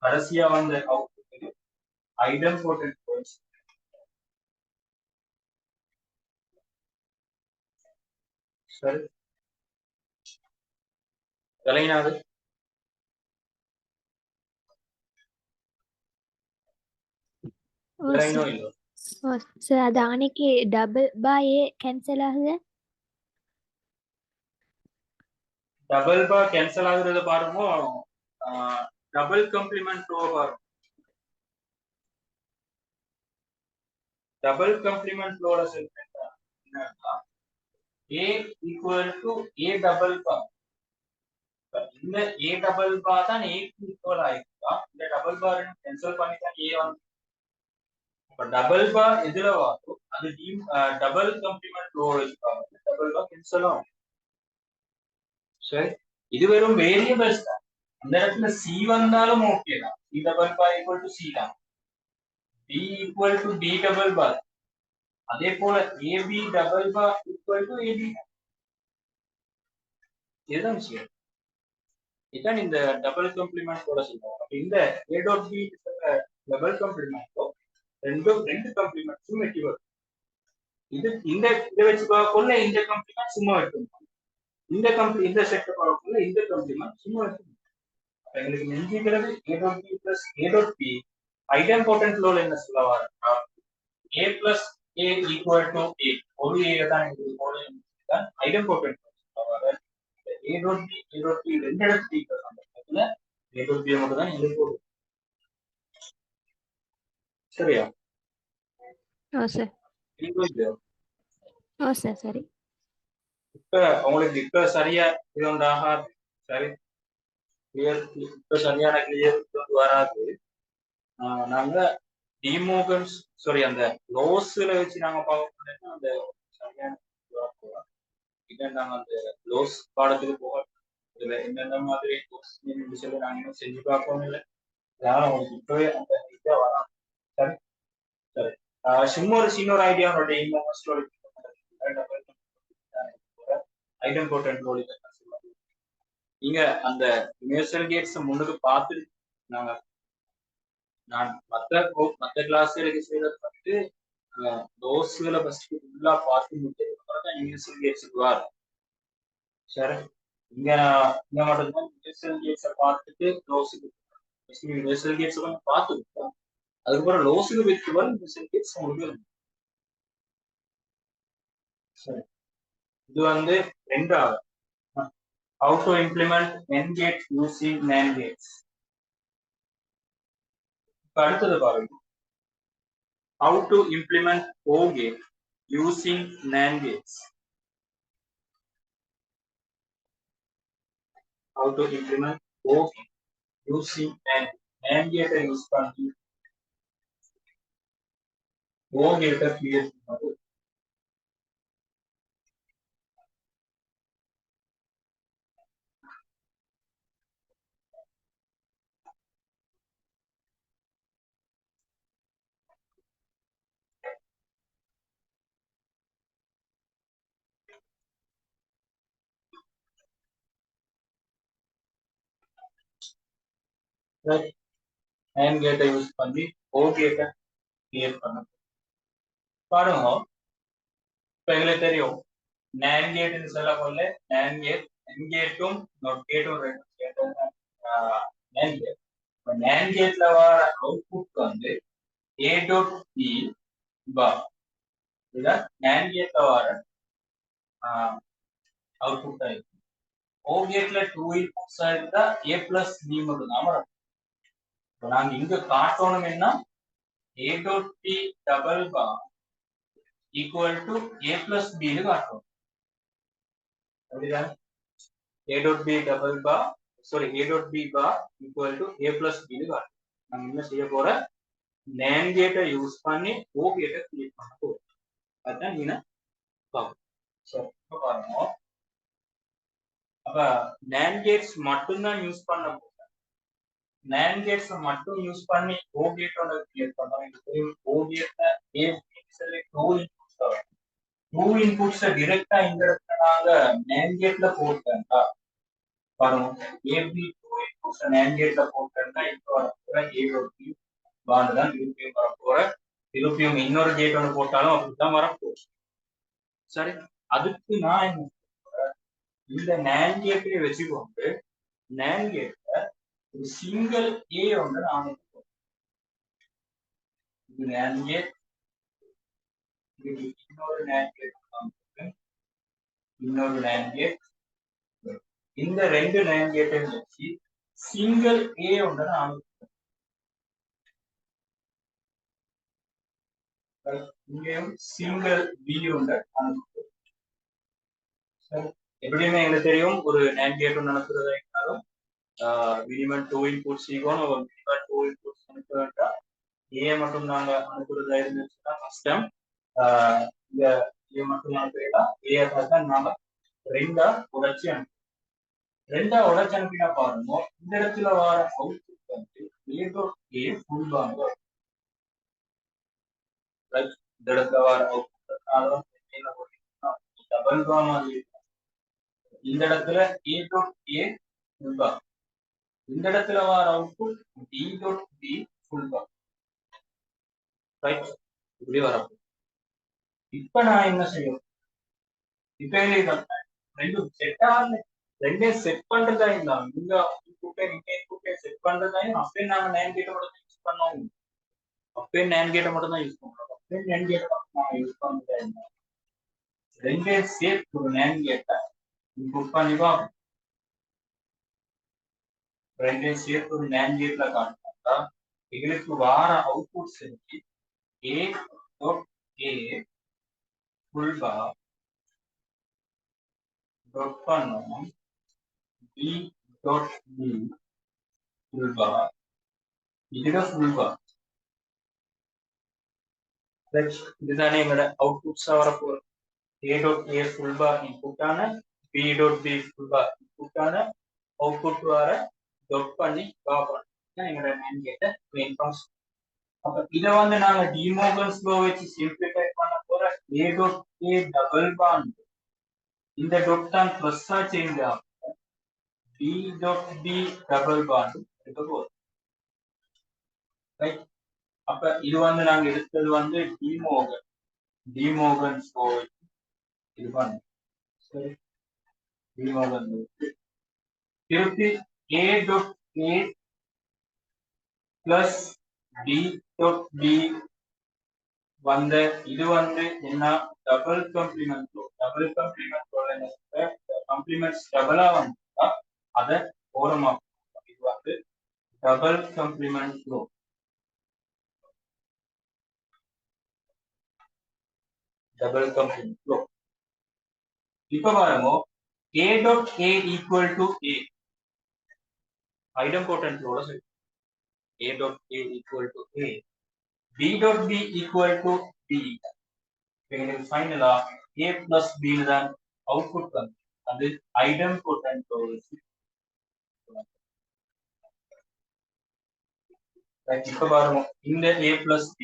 கடைசியா வந்த அவுட்புட் ஐடெம்போட்டன்ட் லோஸ் சரி விளையினாது விளையினோ இல்லோ சார் அது அன்னைக்கு டபுள் பாய் கேன்சல் ஆகுது டபுள் பார் கேன்சல் ஆகுறத பாருங்க டபுள் காம்ப்ளிமெண்ட் லோ பாருங்க டபுள் காம்ப்ளிமெண்ட் லோட சொல்றேன் என்னன்னா a equal to a double bar இந்த a double bar தான் a க்கு ஈக்குவல் ஆயிடுதா இந்த டபுள் பார் கேன்சல் பண்ணி தான் a வந்து அப்ப டபுள் பார் எதுல வரும் அது டபுள் காம்ப்ளிமெண்ட் லோ வச்சுப்பாங்க டபுள் பார் கேன்சல் ஆகும் சரி இது வெறும் வேரியபிள்ஸ் தான் அந்த இடத்துல c வந்தாலும் ஓகே தான் c double bar equal to c தான் b equal to b double bar அதே போல ab double bar equal to ab இதுதான் விஷயம் இதான் இந்த டபுள் காம்ப்ளிமெண்ட் ஓட சொல்றோம் அப்ப இந்த a dot b double complement ரெண்டு காம்ப்ளிமெண்ட்ஸும் வெட்டி வரும் இது இதை வச்சு பார்க்கக்குள்ள இந்த காம்ப்ளிமெண்ட் சும்மா வெட்டும் இந்த செட்டை பார்க்கக்குள்ள இந்த காம்ப்ளிமெண்ட் சும்மா வெட்டும் எங்களுக்கு மிஞ்சிக்கிறது a dot b plus a dot b ஐடெம்போட்டன்ட் லோல என்ன சொல்ல வரேன்னா a plus a equal to a ஒரு a தான் எங்களுக்கு போல ஐடெம்போட்டன்ட் சொல்ல வரேன் a dot b ரெண்டு இடத்துல இருக்கிற சந்தர்ப்பத்துல a dot b மட்டும் தான் எங்களுக்கு போடும் சரியா சார் சார் சரி இப்ப உங்களுக்கு இப்ப சரியா இது ஒன்றாக சரி கிளியர் இப்ப சரியான கிளியர் வராது நாங்க டிமோகன்ஸ் சாரி அந்த லோஸ்ல வச்சு நாங்க பார்க்க அந்த சரியான இதை நாங்க அந்த லோஸ் பாடத்துக்கு போக இதுல என்னென்ன மாதிரி சொல்லி நாங்க இன்னும் செஞ்சு பார்க்கவும் இல்லை அதனால உங்களுக்கு இப்பவே அந்த இதா வராது சரி சரி சும்மா ஒரு சின்ன ஒரு ஐடியா டிமோகன்ஸோட ஐடெம்போட்டன்ட் லோடு நீங்க அந்த யூனிவர்சல் கேட்ஸ் முன்னுக்கு பார்த்து நாங்க நான் மற்ற கிளாஸ்களுக்கு செய்யறது வந்து தோஸ்களை ஃபர்ஸ்ட் ஃபுல்லா பார்த்து முடிச்சதுக்கு யூனிவர்சல் கேட்ஸுக்கு வரும் சரி இங்க இங்க மட்டும்தான் யூனிவர்சல் கேட்ஸை பார்த்துட்டு லோஸுக்கு யூனிவர்சல் கேட்ஸ் கொஞ்சம் பார்த்துருக்கோம் அதுக்கப்புறம் லோஸுக்கு வைத்து வரும் யூனிவர்சல் கேட்ஸ் உங்களுக்கு சரி இது வந்து ரெண்டாவது how to implement NAND gate using NAND gates அடுத்தது பாருங்க how to implement O gate using NAND gates how to implement O gate using NAND gate use பண்ணி O gate create பண்ணது NAND gate யூஸ் பண்ணி O gate கிரியேட் பண்ணது பாருங்க இப்ப எங்களுக்கு தெரியும் NAND gate சொல்லக்குள்ள NAND gate NAND gate-ம் NOT gate-ம் ரெண்டு சேர்ந்தது NAND gate இப்ப NAND gate-ல வர அவுட்புட் வந்து A dot B bar இதுதான் NAND gate-ல வர அவுட்புட் ஆயிருக்கு O gate-ல 2 inputs இருந்தா A plus B மட்டும் தான் வரும் இப்போ நாங்க இங்க காட்டணும் என்ன A dot B double bar equal to A plus B னு காட்டணும் அப்படிதான் A dot B double bar sorry A dot B bar equal to A plus B னு காட்டணும் நாங்க என்ன செய்ய போற NAND gate யூஸ் பண்ணி O gate கிரியேட் பண்ண போறோம் அதான் நீங்க பாருங்க சரி இப்ப பாருங்க அப்ப NAND gates மட்டும் தான் யூஸ் பண்ண போறோம் NAND gates மட்டும் யூஸ் பண்ணி O gate ஓட கிரியேட் பண்ணோம் இந்த O gate A சொல்லி 2 inputs வரும் 2 inputs டைரக்டா இந்த இடத்துல நாங்க NAND gate-ல போட்டோம்னா பாருங்க AB 2 inputs NAND gate-ல போட்டோம்னா இப்போ வர A dot B பாண்ட் தான் திருப்பியும் வர போற திருப்பியும் இன்னொரு கேட் ஒன்று போட்டாலும் அப்படிதான் வரப்போகுது சரி அதுக்கு நான் என்ன இந்த NAND gate-ஐ வச்சுக்கொண்டு NAND gate-ல ஒரு சிங்கிள் A ஒன்று நான் NAND gate இன்னொரு NAND gate இன்னொரு NAND gate இந்த ரெண்டு NAND gate-ஐ வச்சு சிங்கிள் A ஒன்று நான் இங்கேயும் சிங்கிள் B ஒன்று எப்படியுமே எங்களுக்கு தெரியும் ஒரு NAND gate ஒன்று நடத்துறதா இருந்தாலும் மினிமம் 2 inputs ஈகோன்னு ஒரு மினிமம் 2 inputs அனுப்ப வேண்டாம் A மட்டும் நாங்க அனுப்புறதா இருந்துச்சுன்னா கஷ்டம் இந்த A மட்டும் அனுப்பிட்டா A தான் நாம ரெண்டா உடைச்சி அனுப்பி ரெண்டா உடைச்சு அனுப்பினா பாருங்க இந்த இடத்துல வர அவுட்புட் வந்து A dot A ஃபுல் வாங்க இந்த இடத்துல வர அவுட்புட் டபுள் பாம் மாதிரி இந்த இடத்துல A dot A ஃபுல் பாம் இந்த இடத்துல வர output D dot B full பாம் ரைட் இப்படி வரப்போ இப்ப நான் என்ன செய்யணும் இப்ப ரெண்டும் செட் ஆகல ரெண்டே செட் பண்றதா இருந்தா இங்க இன்புட் ஓகே செட் பண்றதையும் அப்பயே நாங்க NAND கேட்ட மட்டும் தான் யூஸ் பண்ணோம். அப்பயே NAND கேட்ட மட்டும் தான் யூஸ் பண்றோம். அப்பயே NAND கேட்ட மட்டும் நான் யூஸ் பண்றேன். ரெண்டே சேர்த்து ஒரு NAND கேட்ட இன்புட் பண்ணி பார்ப்போம். ரெண்டே சேர்த்து ஒரு NAND கேட்ல காட்டா எங்களுக்கு வார அவுட்புட்ஸ் இருக்கு. A.A full bar dot பண்ணோம். B.B full bar இதுதான் full bar. இதுதானே எங்களோட அவுட்புட்ஸா வரப்போகுது. A.A full bar இன்புட் ஆன B.B full bar இன்புட் ஆன அவுட்புட் வர dot பண்ணி பார்ப்போம். எங்களோட NAND கேட்ட மெயின் ஃபங்க்ஷன். அப்ப இத வந்து நாங்க டிமோர்கன்ஸ் லா வச்சு சிம்பிளிஃபை பண்ண போற A.A டபுள் பாண்ட் இந்த டாட் தான் பிளஸ்ஸா சேஞ்ச் ஆகும். B.B டபுள் பாண்ட் இருக்க போகுது. ரைட். அப்ப இது வந்து நாங்க எடுத்தது வந்து டிமோர்கன்ஸ் லா வச்சு இது பண்ணு. சரி. டிமோர்கன் திருப்பி A.A பிளஸ் B.B வந்த இது வந்து என்ன double complement low. Double complement low என்ன காம்ப்ளிமெண்ட்ஸ் டபுளா வந்தா அத ஓரமா இது வந்து double complement low. Double complement low. இப்ப பாருங்க A.A equal to A ஐடம்போட்டன்ட் லோட சரி. A.A equal to A B.B equal to B. எங்களுக்கு ஃபைனலா A plus B தான் அவுட்புட் வந்து அது ஐடம்போட்டன்ட் லோட இப்ப பாருங்க இந்த A plus B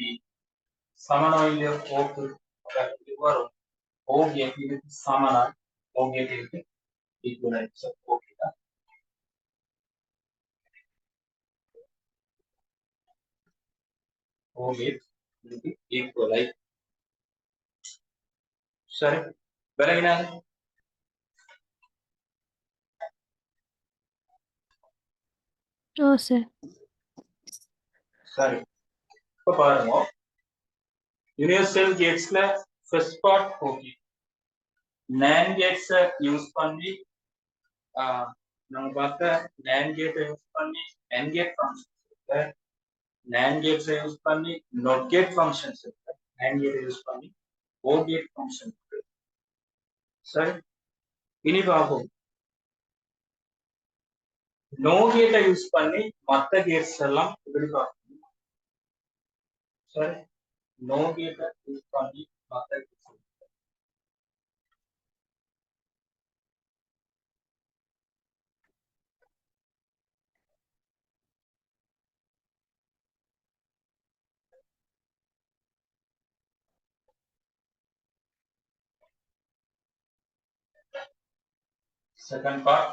சமனா இல்லையா ஓக்கு வரும். O கேட் இதுக்கு சமனா O கேட் இதுக்கு ஈக்குவலன்ட். ஓகேடா. O கேட் இதுக்கு ஈக்குவலை. சரி விலகினா ஓ சார். சரி இப்ப பாருங்க யூனிவர்சல் கேட்ஸ்ல first part okay. NAND gates use பண்ணி நம்ம பார்த்த NAND கேட் யூஸ் பண்ணி NAND கேட் ஃபங்க்ஷன்ஸ் இருக்கு. NAND கேட்ஸ் யூஸ் பண்ணி NOT கேட் ஃபங்க்ஷன்ஸ் இருக்கு. NAND கேட் யூஸ் பண்ணி OR கேட் ஃபங்க்ஷன் இருக்கு. சரி இனி பார்ப்போம் NO கேட்டை யூஸ் பண்ணி மற்ற கேட்ஸ் எல்லாம் எப்படி பார்க்கணும். சரி NO கேட்டை யூஸ் பண்ணி மற்ற கேட்ஸ் second part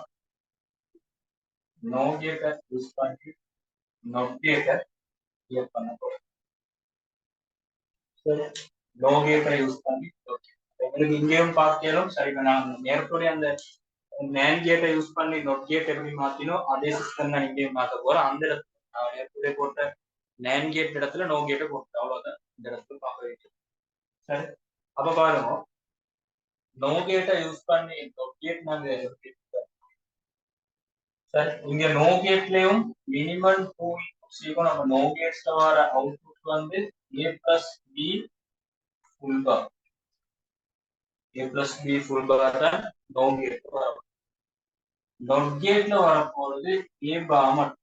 NO கேட்டை யூஸ் பண்ணி NOT கேட்டை கிரியேட் பண்ண போறோம். சரி NO கேட்டை யூஸ் பண்ணி உங்களுக்கு இங்கேயும் பார்க்கலும் சரி. நான் நேரத்தோட அந்த NAND கேட்டை யூஸ் பண்ணி NOT கேட் எப்படி மாத்தினோம் அதே சிஸ்டம் தான் இங்கேயும் மாத்த போறோம். அந்த இடத்துல நான் நேரத்தோட போட்ட NAND கேட் இடத்துல NO கேட்டை போட்டு அவ்வளவுதான் இந்த இடத்துல பார்க்க வேண்டியது. சரி அப்ப பாருங்க NO கேட்டை யூஸ் பண்ணி NOT கேட் நாங்க சரி இங்க NO கேட்லயும் மினிமம் 2 இன்புட்ஸ் இருக்கும். நம்ம NO கேட்ஸ்ல வர அவுட்புட் வந்து A plus B full bar. A plus B full bar தான் NO கேட் வரும். NOT கேட்ல வரப்போறது A bar மட்டும்.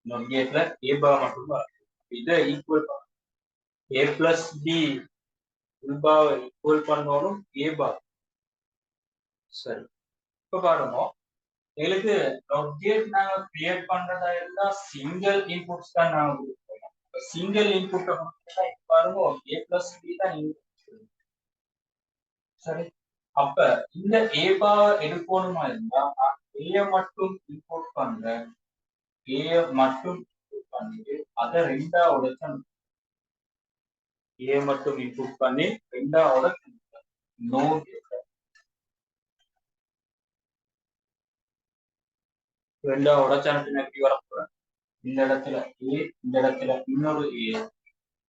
NOT கேட்ல A bar மட்டும் வரும். இதை equal A plus B full bar equal பண்ணோடும் A bar. சரி இப்ப பாருங்க எங்களுக்கு NOT கேட் நாங்க கிரியேட் பண்றதா இருந்தா சிங்கிள் இன்புட்ஸ் தான் நாங்க கொடுப்போம். சிங்கிள் இன்புட் பாருங்க A plus B தான் இன்புட். சரி அப்ப இந்த A பார் எடுக்கணுமா இருந்தா A மட்டும் இன்புட் பண்றேன். A மட்டும் இன்புட் பண்ணிட்டு அதை ரெண்டாவோட A மட்டும் இன்புட் பண்ணி ரெண்டாவோட NO கேட் ரெண்டா உடைச்சானு எப்படி வரப்போறேன் இந்த இடத்துல ஏ இந்த இடத்துல இன்னொரு ஏ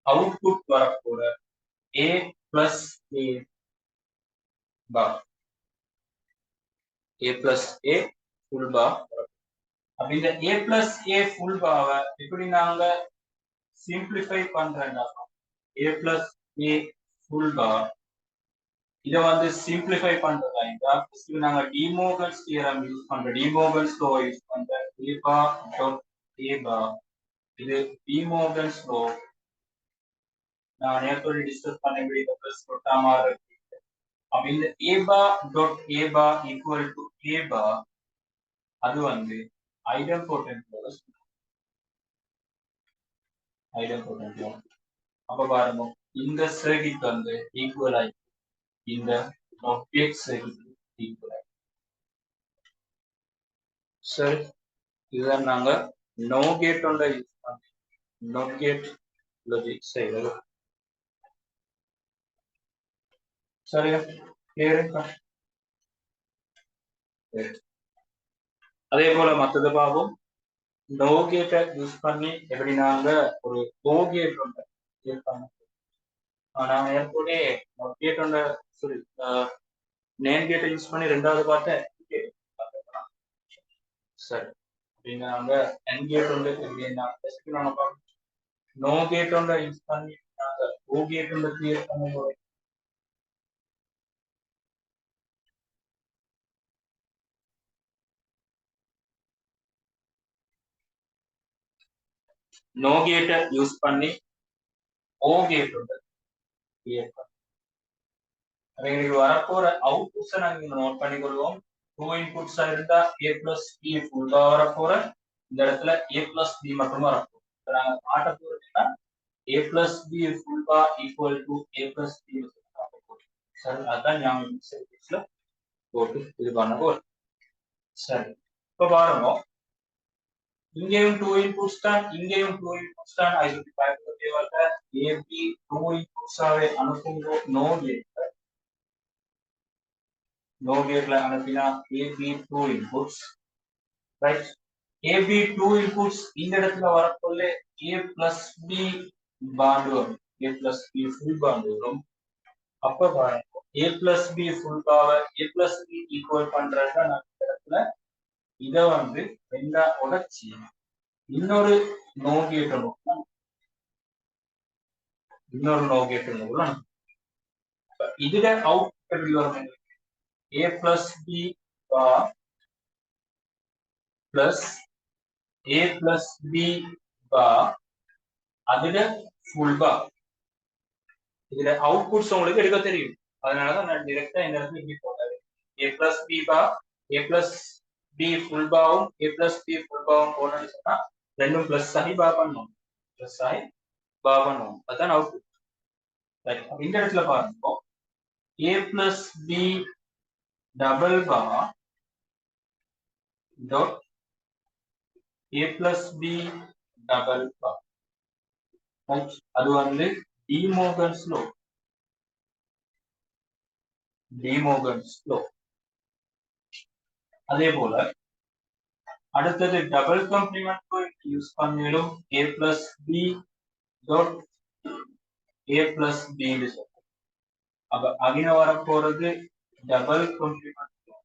அவுட்புட் வரப்போற ஏ plus A bar A plus A full பார். அப்ப இந்த ஏ பிளஸ் ஏ ஃபுல் பாவை எப்படி நாங்க சிம்பிளிஃபை பண்றேன்னா ஏ பிளஸ் ஏ ஃபுல் பார் இத வந்து சிம்பிளிஃபை பண்றதா இருந்தா நாங்க டிமோகன்ஸ் தியரம் யூஸ் பண்றோம். டிமோகன்ஸ் லோ யூஸ் பண்றோம். ஏ பார் டாட் ஏ பார் இது டிமோகன்ஸ் லோ. நான் நேரத்தோட டிஸ்கஸ் பண்ண வேண்டிய பிளஸ் கொட்டாம இருக்கு. அப்ப இந்த A bar dot A bar equal to A bar அது வந்து ஐடெம்போடென்ட் லோ. ஐடெம்போடென்ட் லோ அப்ப பாருங்க இந்த சர்க்கிட் வந்து ஈக்குவல் ஆகி இந்த ஆப்ஜெக்ட் சர்க்கிட் ஈக்குவல் ஆகி. சரி இதுதான் நாங்க நோ கேட் ஒன்றை யூஸ் பண்ணி நோ கேட் லாஜிக் செய்யறது. சரியா கிளியரா? அதே போல மத்தது பாவம் நோ கேட்டை யூஸ் பண்ணி எப்படி நாங்க ஒரு ஓ கேட் ஒன்றை யூஸ் பண்ண. நான் ஏற்கனவே நோ கேட் ஒன்றை சாரி நேம் கேட்டை யூஸ் பண்ணி ரெண்டாவது பார்த்தேன். சரி அப்படின்னா நாங்க என் கேட் ஒன்று எப்படின்னா நாங்க பார்க்கணும். நோ கேட் ஒன்றை யூஸ் பண்ணி நாங்க ஓ கேட் ஒன்றை கிளியர் பண்ண போறோம். நோ கேட்டை யூஸ் பண்ணி ஓ கேட் ஒன்றை கிளியர் பண்ண. எங்களுக்கு வரப்போற அவுட்புட்ஸை நாங்க இங்க நோட் பண்ணிக்கொள்வோம். 2 இன்புட்ஸ் இருந்தா a பிளஸ் b ஃபுல்லா வரப்போற இந்த இடத்துல a பிளஸ் b மட்டும் வரப்போம். நாங்க காட்ட போறதுன்னா a பிளஸ் b ஃபுல்லா equal to a plus b. சரி அதான் ஞாபகம் சர்க்கிட்ஸ்ல போட்டு இது பண்ண போறோம். சரி இப்ப பாருங்க இங்கேயும் 2 இன்புட்ஸ் தான் இங்கேயும் 2 இன்புட்ஸ் தான். அதுக்கு பயப்பட தேவையில்ல. a b 2 இன்புட்ஸாவே அனுப்பும்போது நோ கேட் no gate ல அனுப்பினா AB 2 inputs right. AB 2 inputs இந்த இடத்துல வரப்போல A plus B bond வரும். A plus B full bond வரும். அப்ப பாருங்க A plus B full power A plus B equal பண்றதா நான் இந்த இடத்துல இத வந்து ரெண்டா உடைச்சி இன்னொரு no gate ஒன்று இன்னொரு no gate ஒன்று இதுல அவுட்புட் எப்படி வரும்? A plus B bar plus A plus B bar அதுல full bar. இதுல அவுட்புட்ஸ் உங்களுக்கு எடுக்க தெரியும். அதனாலதான் நான் டைரக்டா இந்த இடத்துல இப்படி போட்டேன். A plus B bar A plus B full barவும் A plus B full barவும் போனோம்னு சொன்னா ரெண்டும் பிளஸ் ஆகி பா பண்ணுவோம். பிளஸ் ஆகி பா பண்ணுவோம். அதான் அவுட்புட். இந்த இடத்துல பாருங்க A plus B double bar dot A plus B double bar. அது வந்து டிமோகன்ஸ் லோ. டிமோகன்ஸ் லோ. அதே போல அடுத்தது டபுள் காம்ப்ளிமெண்ட் யூஸ் பண்ணிடும் A plus B dot A plus B ன்னு சொல்றோம். அப்ப அகின வர போறது double complement law.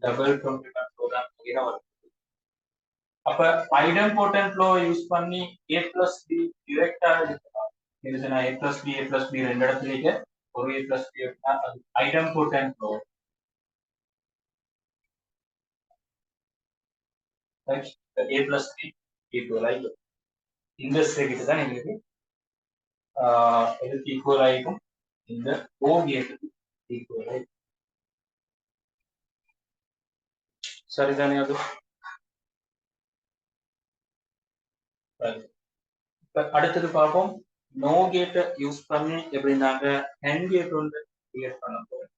Double complement law தான் அகின வரும். அப்ப ஐடெம்போடென்ட் லோ யூஸ் பண்ணி A plus B டைரக்டா எடுக்கலாம். இதுனா A plus B ரெண்டு இடத்துலயே ஒரு A plus B எடுத்தா அது ஐடெம்போடென்ட் low. A plus B equal ஆயிடும். இந்த சர்க்கிட் தான் எங்களுக்கு எதுக்கு ஈக்குவல் ஆயிடும்? இந்த O கேட்டுக்கு ஈக்குவல் ஆயிடும். சரிதானே? அது அடுத்தது பார்ப்போம். நோ கேட்டை யூஸ் பண்ணி எப்படி நாங்க AND கேட் வந்து கிரியேட் பண்ண போறோம்.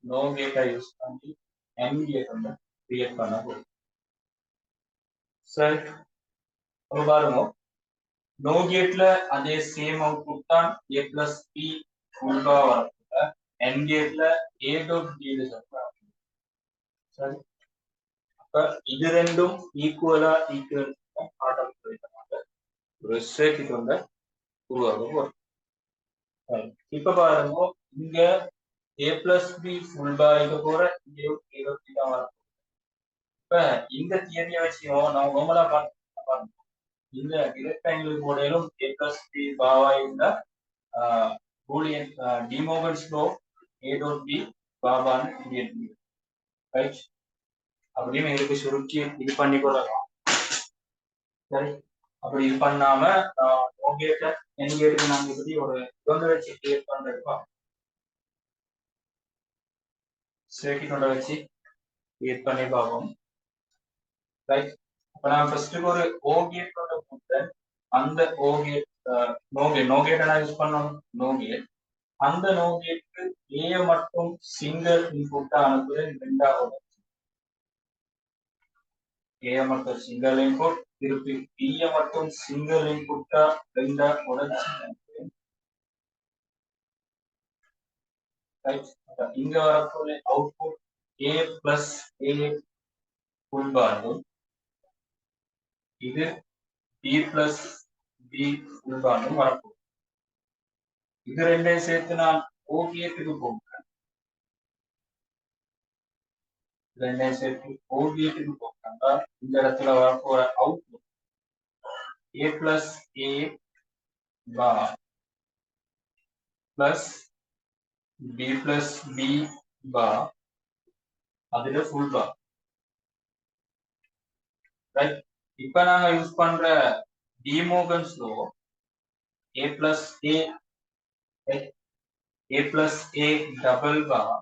நோ கேட்டை யூஸ் பண்ணி என் கேட் வந்து கிரியேட் பண்ண போறோம். சரி, அப்ப பாருங்க நோ கேட்ல அதே சேம் அவுட்புட் தான் a plus b ஃபுல்லா வரப்போகுது. என் கேட்ல a dot b சரி, அப்ப இது ரெண்டும் ஈக்குவலா ஈக்குவல் ஆர்டர் பண்ணிட்டாங்க. ஒரு சர்க்யூட் வந்து உருவாக போறோம். இப்ப பாருங்க இங்க a plus b ஃபுல் பார் இருக்க போற இங்க a dot b தான் வரும். இப்ப இந்த தியரியை வச்சு நான் நார்மலா பாருங்க இந்த ரெக்டாங்கிள் மாடலும் a plus b பாவா இருந்தா Boolean De Morgan's law a dot b பாவான்னு கிரியேட் பண்ணுது. ரைட், அப்படின்னு இதுக்கு சுருக்கி இது பண்ணி கொள்ளலாம். சரி, அப்படி இது பண்ணாம நோ கேட்ட என் கேட்டுக்கு நாங்க இப்படி ஒரு தொண்டை வச்சு கிரியேட் பண்றப்பா சர்க்யூட் தொண்டை வச்சு கிரியேட் பண்ணி பார்ப்போம். ரைட், அப்ப நான் ஃபர்ஸ்ட் ஒரு ஓ கேட் கொண்ட போட்டேன். அந்த ஓ கேட் நோ கேட் நான் யூஸ் பண்ணோம். நோ கேட் அந்த நோ கேட்க்கு ஏ மட்டும் சிங்கிள் இன்புட்டா அனுப்புறேன். ரெண்டாவது ஏ மட்டும் சிங்கிள் இன்புட், திருப்பி பி மட்டும் சிங்கிள் இன்புட்டா ரெண்டா உடைச்சு அனுப்புறேன். ரைட், இங்க வரக்கூடிய output A plus A full பாரும், இது பி பிளஸ் பி ஃபுல் பாரும் வரப்போகுது. இது ரெண்டையும் சேர்த்து நான் ஓ கேட்டுக்கு போகிறேன். ரெண்டையும் சேர்த்து ஓ கேட்டுக்கு போகிறேன்டா இந்த இடத்துல வரப்போற output A plus A bar plus B plus B bar அதுல ஃபுல் பார். ரைட், இப்ப நாங்க யூஸ் பண்ற De Morgan's law A plus A double bar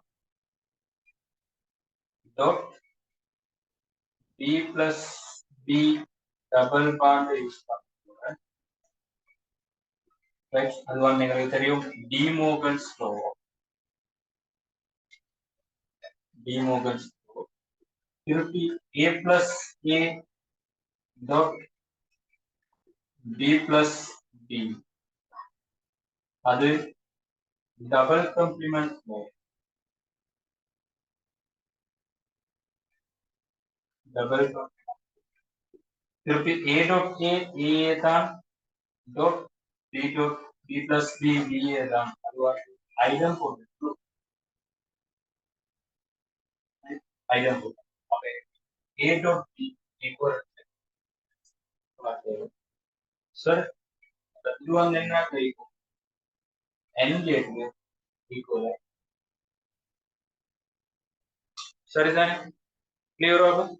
dot b plus b double bond use பண்ணுறோம். ரைட், அது வந்து எங்களுக்கு தெரியும் டி மோர்கன்ஸ் லா. திருப்பி a plus a dot b plus b அது டபுள் காம்ப்ளிமெண்ட் லா. திருப்பி a dot a தான் dot b dot b plus b b தான். அது ஐடம் போட்டு அப்ப a dot b equal sir இது வந்து என்ன கிடைக்கும் n கேட்க்கு ஈக்குவல். சரிதானே, கிளியர் ஆகும்?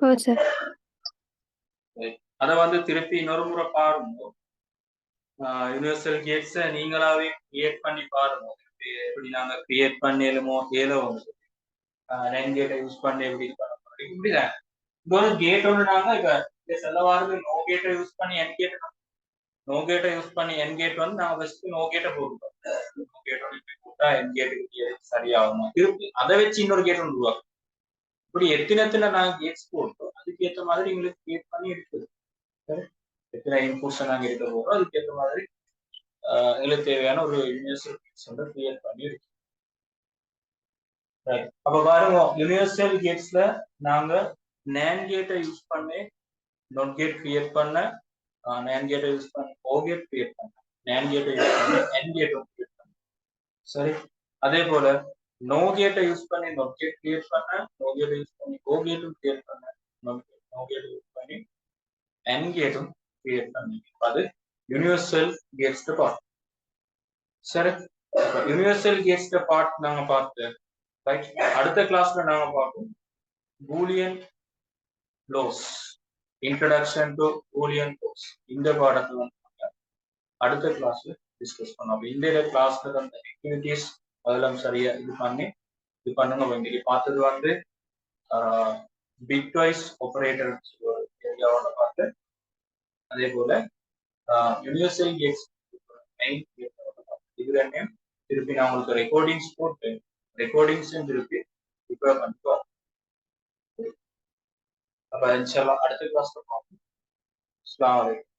ஓ சார். அத வந்து திருப்பி இன்னொரு முறை பாருங்க. யூனிவர்சல் கேட்ஸ் நீங்களாவே கிரியேட் பண்ணி பாருங்க. எப்படி நாங்க கிரியேட் பண்ணலுமோ ஏதோ வந்து நைன் கேட்டை யூஸ் பண்ணி எப்படி இப்படிதான் இது ஒரு கேட் ஒன்று நாங்க இப்ப செல்ல வாரது நோ கேட்டை யூஸ் பண்ணி என் கேட் வந்து நாங்க ஃபர்ஸ்ட் நோ கேட்டை போட்டுட்டோம். நோ கேட் போட்டா என் கேட்டுக்கு சரியாகுமா, திருப்பி அதை வச்சு இன்னொரு கேட் ஒன்று உருவாக்கும். இப்படி எத்தனை நாங்க கேட்ஸ் போட்டோம் அதுக்கேற்ற மாதிரி எங்களுக்கு கிரியேட் பண்ணி இருக்குது. எத்தனை இன்புட்ஸ் நாங்க எடுக்க போறோம் அதுக்கேற்ற மாதிரி எங்களுக்கு தேவையான ஒரு யூனிவர்சல் கேட்ஸ் வந்து கிரியேட் பண்ணி இருக்கு. அப்ப பாருங்க யூனிவர்சல் கேட்ஸ்ல நாங்க NAND கேட்டை யூஸ் பண்ணி நாட் கேட் கிரியேட் பண்ண, NAND கேட்டை யூஸ் பண்ணி ஓ கேட் கிரியேட் பண்ண, NAND கேட்டை யூஸ் பண்ணி என் கேட்டும் கிரியேட் பண்ண. சரி, அதே போல நோ கேட்டை யூஸ் பண்ணி நாட் கேட் கிரியேட் பண்ண, நோ கேட்டை யூஸ் பண்ணி ஓ கேட்டும் கிரியேட் பண்ண, நோ கேட்டை யூஸ் பண்ணி என் கேட்டும் கிரியேட் பண்ணி. அது யூனிவர்சல் கேட்ஸ் பார்ட். சரி, யூனிவர்சல் கேட்ஸ் பார்ட் நாங்க பார்த்து ரைட், அடுத்த கிளாஸ்ல நாங்க பார்ப்போம் Boolean laws, introduction to Boolean laws. இந்த பாடத்துல அடுத்த கிளாஸ்ல டிஸ்கஸ் பண்ணுவோம். இந்த கிளாஸ்ல அந்த ஆக்டிவிட்டிஸ் அதெல்லாம் சரியா இது பண்ணுங்க. இன்னைக்கு பார்த்தது வந்து பிட்வைஸ் ஆபரேட்டர் ஏரியாவோட பார்த்து, அதே போல யூனிவர்சல் கேட்ஸ் இது ரெண்டையும் திருப்பி திருப்பி நான் உங்களுக்கு ரெக்கார்டிங்ஸ் போட்டு ரெக்கார்டிங்ஸ் திருப்பி ப்ரிப்பேர் பண்ணிக்கோ. அப்ப இன்ஷால்லா அடுத்த கிளாஸ்ல பார்ப்போம். அஸ்ஸலாமு அலைக்கும்.